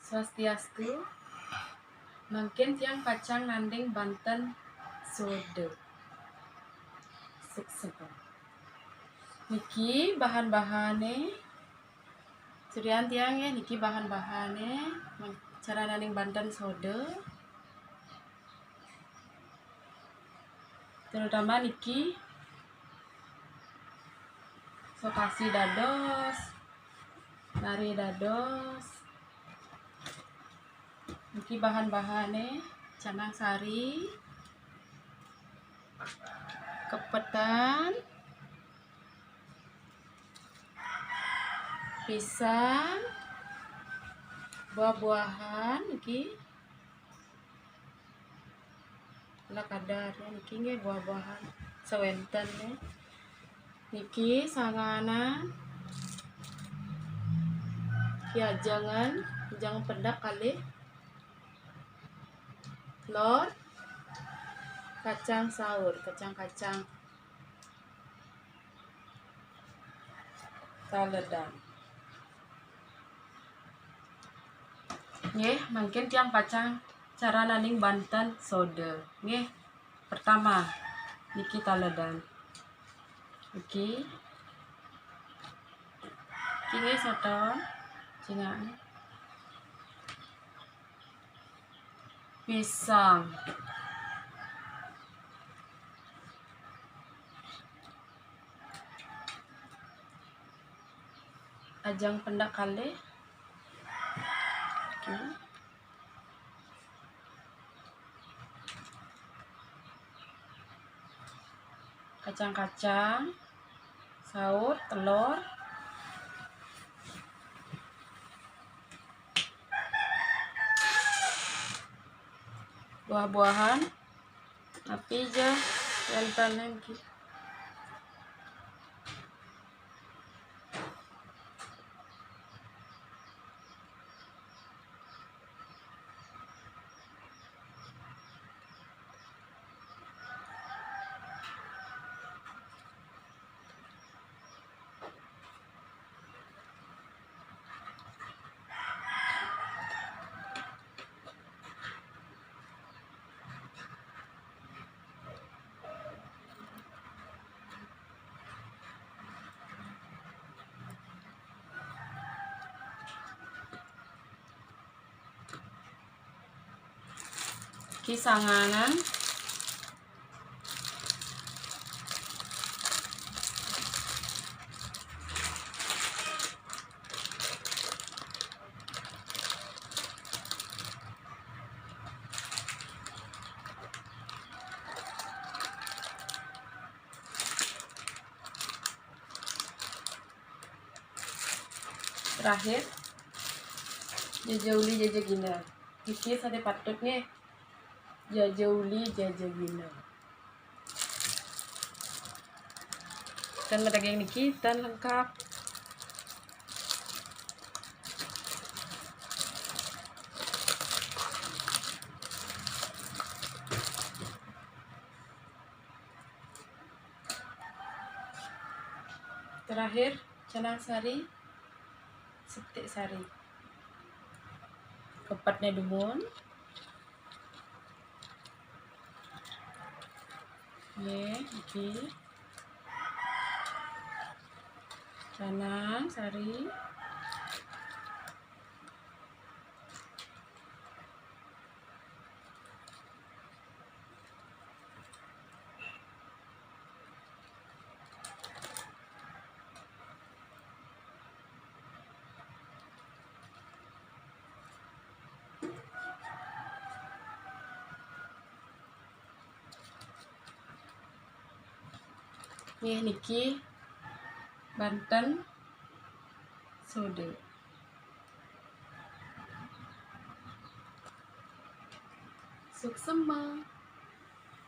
Swastiastu. Mungkin tiang kacang nanding Banten sode. Suksema. Niki bahan-bahane. Surian tiang ya niki bahan-bahane. Cara nanding Banten sode. Terutama niki sokasi dados, nari dados. Niki bahan-bahane canang sari, kepetan, pisang, buah-buahan niki lah kadarnya niki nggih buah-buahan sewenten niki sanganan ya jangan pedak kali telur kacang saur kacang taledang nggih mungkin tiang kacang cara nanding Banten sode nggih. Pertama niki taledang niki nggih soton cingaan pisang ajang pendak kali kacang-kacang saur telur buah-buahan tapi aja yang kisanganan terakhir jajauli jajagina iki sate patutnya jajauli jajagina dan daging niki dan lengkap terakhir canang sari setik sari kepatnya dumun iki canang sari niki Banten sode suksema.